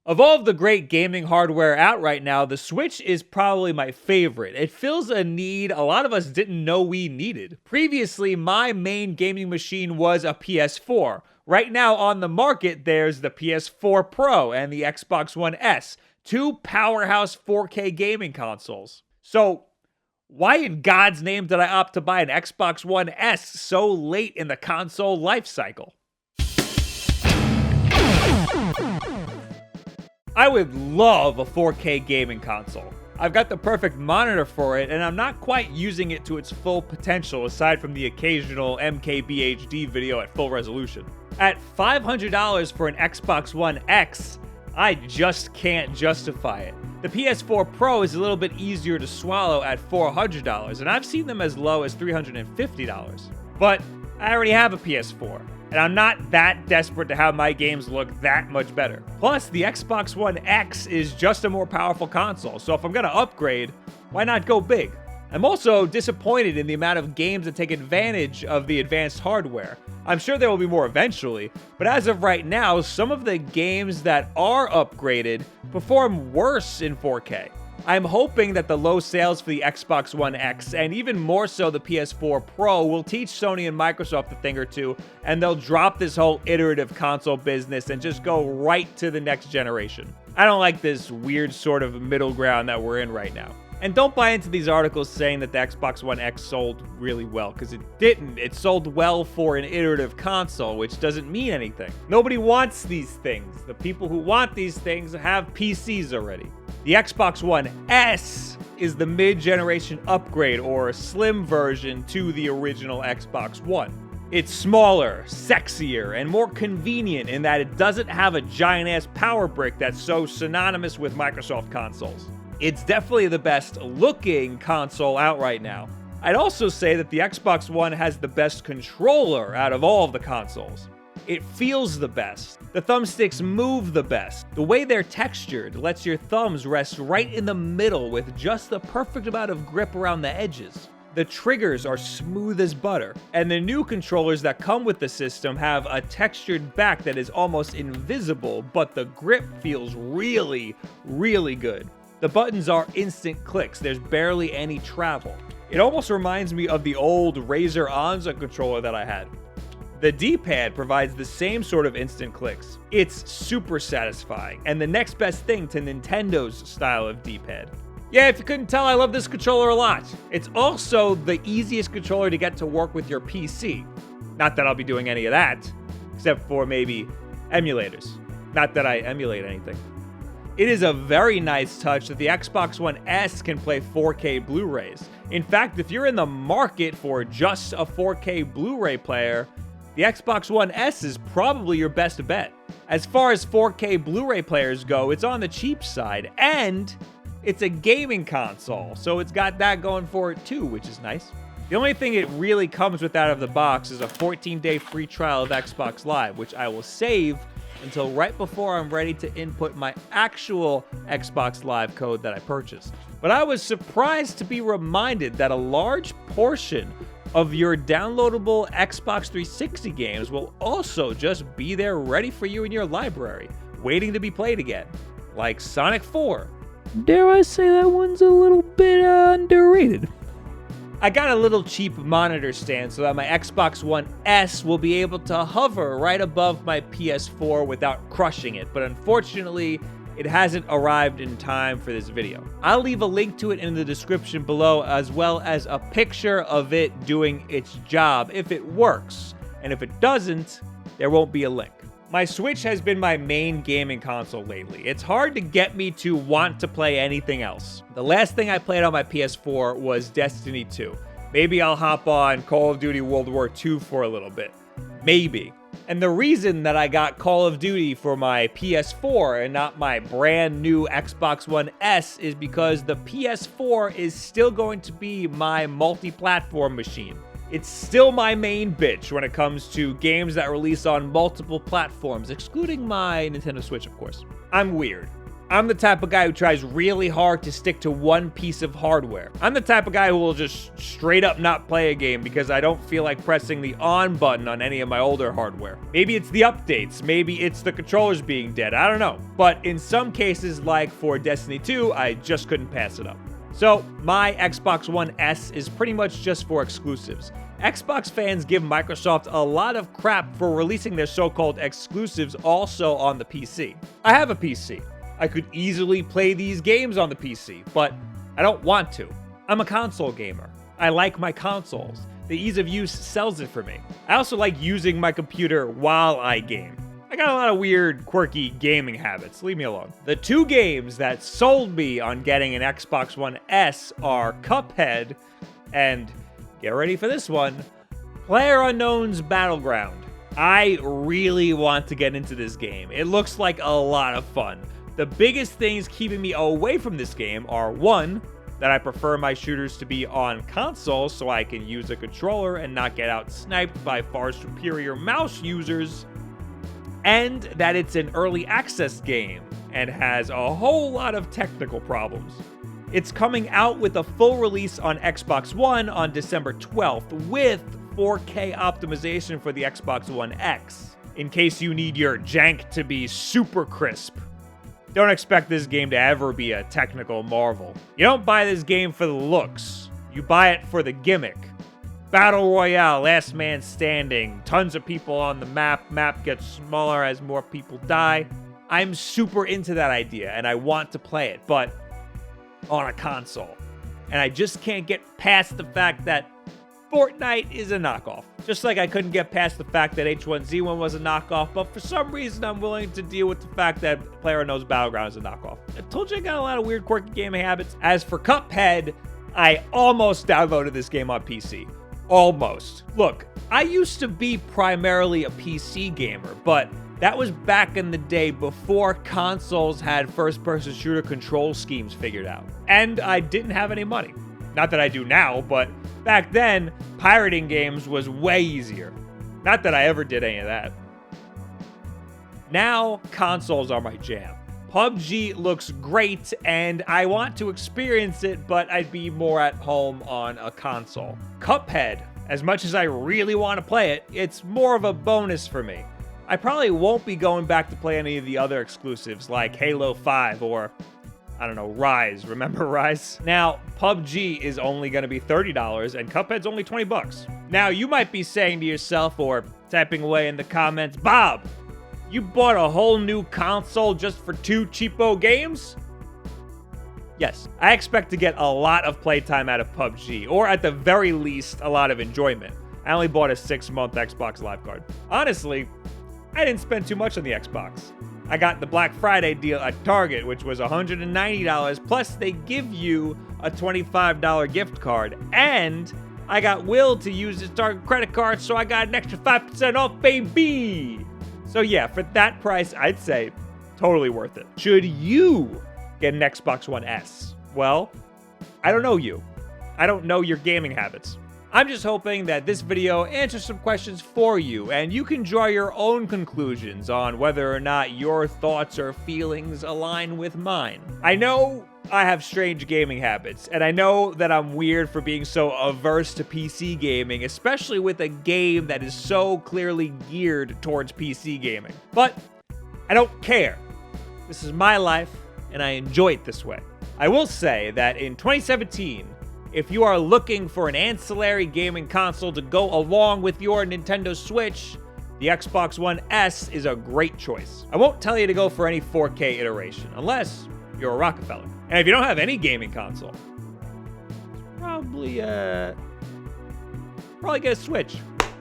Of all of the great gaming hardware out right now, the Switch is probably my favorite. It fills a need a lot of us didn't know we needed. Previously, my main gaming machine was a PS4. Right now on the market, there's the PS4 Pro and the Xbox One S, two powerhouse 4K gaming consoles. So, why in God's name did I opt to buy an Xbox One S so late in the console life cycle? I would love a 4K gaming console. I've got the perfect monitor for it, and I'm not quite using it to its full potential aside from the occasional MKBHD video at full resolution. At $500 for an Xbox One X, I just can't justify it. The PS4 Pro is a little bit easier to swallow at $400, and I've seen them as low as $350. But I already have a PS4, and I'm not that desperate to have my games look that much better. Plus, the Xbox One X is just a more powerful console, so if I'm gonna upgrade, why not go big? I'm also disappointed in the amount of games that take advantage of the advanced hardware. I'm sure there will be more eventually, but as of right now, some of the games that are upgraded perform worse in 4K. I'm hoping that the low sales for the Xbox One X, and even more so the PS4 Pro, will teach Sony and Microsoft a thing or two, and they'll drop this whole iterative console business and just go right to the next generation. I don't like this weird sort of middle ground that we're in right now. And don't buy into these articles saying that the Xbox One X sold really well, because it didn't. It sold well for an iterative console, which doesn't mean anything. Nobody wants these things. The people who want these things have PCs already. The Xbox One S is the mid-generation upgrade or slim version to the original Xbox One. It's smaller, sexier, and more convenient in that it doesn't have a giant-ass power brick that's so synonymous with Microsoft consoles. It's definitely the best looking console out right now. I'd also say that the Xbox One has the best controller out of all of the consoles. It feels the best. The thumbsticks move the best. The way they're textured lets your thumbs rest right in the middle with just the perfect amount of grip around the edges. The triggers are smooth as butter, and the new controllers that come with the system have a textured back that is almost invisible, but the grip feels really, really good. The buttons are instant clicks. There's barely any travel. It almost reminds me of the old Razer Onza controller that I had. The D-pad provides the same sort of instant clicks. It's super satisfying, and the next best thing to Nintendo's style of D-pad. Yeah, if you couldn't tell, I love this controller a lot. It's also the easiest controller to get to work with your PC. Not that I'll be doing any of that, except for maybe emulators. Not that I emulate anything. It is a very nice touch that the Xbox One S can play 4K Blu-rays. In fact, if you're in the market for just a 4K Blu-ray player, the Xbox One S is probably your best bet. As far as 4K Blu-ray players go, it's on the cheap side, and it's a gaming console, so it's got that going for it too, which is nice. The only thing it really comes with out of the box is a 14-day free trial of Xbox Live, which I will save until right before I'm ready to input my actual Xbox Live code that I purchased. But I was surprised to be reminded that a large portion of your downloadable Xbox 360 games will also just be there ready for you in your library, waiting to be played again, like Sonic 4. Dare I say that one's a little bit underrated. I got a little cheap monitor stand so that my Xbox One S will be able to hover right above my PS4 without crushing it, but unfortunately, it hasn't arrived in time for this video. I'll leave a link to it in the description below, as well as a picture of it doing its job if it works, and if it doesn't, there won't be a link. My Switch has been my main gaming console lately. It's hard to get me to want to play anything else. The last thing I played on my PS4 was Destiny 2. Maybe I'll hop on Call of Duty World War II for a little bit. Maybe. And the reason that I got Call of Duty for my PS4 and not my brand new Xbox One S is because the PS4 is still going to be my multi-platform machine. It's still my main bitch when it comes to games that release on multiple platforms, excluding my Nintendo Switch, of course. I'm weird. I'm the type of guy who tries really hard to stick to one piece of hardware. I'm the type of guy who will just straight up not play a game because I don't feel like pressing the on button on any of my older hardware. Maybe it's the updates, maybe it's the controllers being dead, I don't know. But in some cases, like for Destiny 2, I just couldn't pass it up. So my Xbox One S is pretty much just for exclusives. Xbox fans give Microsoft a lot of crap for releasing their so-called exclusives also on the PC. I have a PC. I could easily play these games on the PC, but I don't want to. I'm a console gamer. I like my consoles. The ease of use sells it for me. I also like using my computer while I game. I got a lot of weird, quirky gaming habits. Leave me alone. The two games that sold me on getting an Xbox One S are Cuphead and, get ready for this one, PlayerUnknown's Battleground. I really want to get into this game. It looks like a lot of fun. The biggest things keeping me away from this game are, one, that I prefer my shooters to be on console so I can use a controller and not get out-sniped by far superior mouse users, and that it's an early access game and has a whole lot of technical problems. It's coming out with a full release on Xbox One on December 12th with 4K optimization for the Xbox One X, in case you need your jank to be super crisp. Don't expect this game to ever be a technical marvel. You don't buy this game for the looks. You buy it for the gimmick. Battle Royale, last man standing, tons of people on the map, map gets smaller as more people die. I'm super into that idea, and I want to play it, but on a console. And I just can't get past the fact that Fortnite is a knockoff. Just like I couldn't get past the fact that H1Z1 was a knockoff, but for some reason I'm willing to deal with the fact that PlayerUnknown's Battleground is a knockoff. I told you I got a lot of weird, quirky gaming habits. As for Cuphead, I almost downloaded this game on PC. Almost. Look, I used to be primarily a PC gamer, but that was back in the day before consoles had first-person shooter control schemes figured out. And I didn't have any money. Not that I do now, but back then, pirating games was way easier. Not that I ever did any of that. Now, consoles are my jam. PUBG looks great, and I want to experience it, but I'd be more at home on a console. Cuphead, as much as I really want to play it, it's more of a bonus for me. I probably won't be going back to play any of the other exclusives like Halo 5 or, I don't know, Rise. Remember Rise? Now, PUBG is only going to be $30 and Cuphead's only $20. Now, you might be saying to yourself or typing away in the comments, Bob, you bought a whole new console just for 2 cheapo games? Yes, I expect to get a lot of playtime out of PUBG, or at the very least, a lot of enjoyment. I only bought a 6-month Xbox Live card. Honestly, I didn't spend too much on the Xbox. I got the Black Friday deal at Target, which was $190, plus they give you a $25 gift card, and I got Will to use his Target credit card, so I got an extra 5% off, baby! So yeah, for that price, I'd say totally worth it. Should you get an Xbox One S? Well, I don't know you. I don't know your gaming habits. I'm just hoping that this video answers some questions for you, and you can draw your own conclusions on whether or not your thoughts or feelings align with mine. I know I have strange gaming habits, and I know that I'm weird for being so averse to PC gaming, especially with a game that is so clearly geared towards PC gaming. But I don't care. This is my life, and I enjoy it this way. I will say that in 2017, if you are looking for an ancillary gaming console to go along with your Nintendo Switch, the Xbox One S is a great choice. I won't tell you to go for any 4K iteration, unless you're a Rockefeller. And if you don't have any gaming console, probably get a Switch.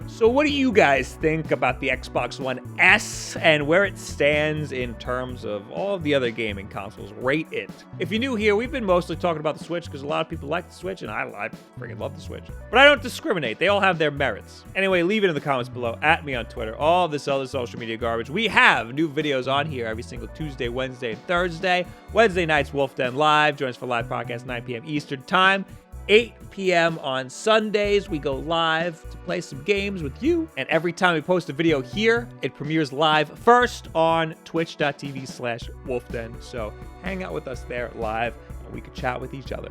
So what do you guys think about the Xbox One S and where it stands in terms of all of the other gaming consoles? Rate it. If you're new here, we've been mostly talking about the Switch because a lot of people like the Switch, and I freaking love the Switch. But I don't discriminate. They all have their merits. Anyway, leave it in the comments below. At me on Twitter. All this other social media garbage. We have new videos on here every single Tuesday, Wednesday, and Thursday. Wednesday nights, Wulff Den Live. Join us for live podcast 9 p.m. Eastern Time. 8 p.m. on Sundays. We go live to play some games with you. And every time we post a video here, it premieres live first on twitch.tv/wolfden. So hang out with us there live, and we can chat with each other.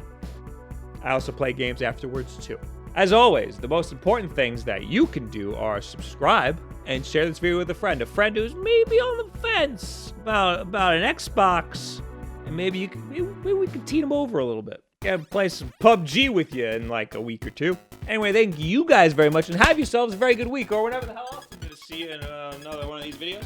I also play games afterwards too. As always, the most important things that you can do are subscribe and share this video with a friend who's maybe on the fence about an Xbox, and maybe we can team them over a little bit. Gonna play some PUBG with you in like a week or two. Anyway, thank you guys very much, and have yourselves a very good week, or whatever the hell else I'm gonna see you in another one of these videos.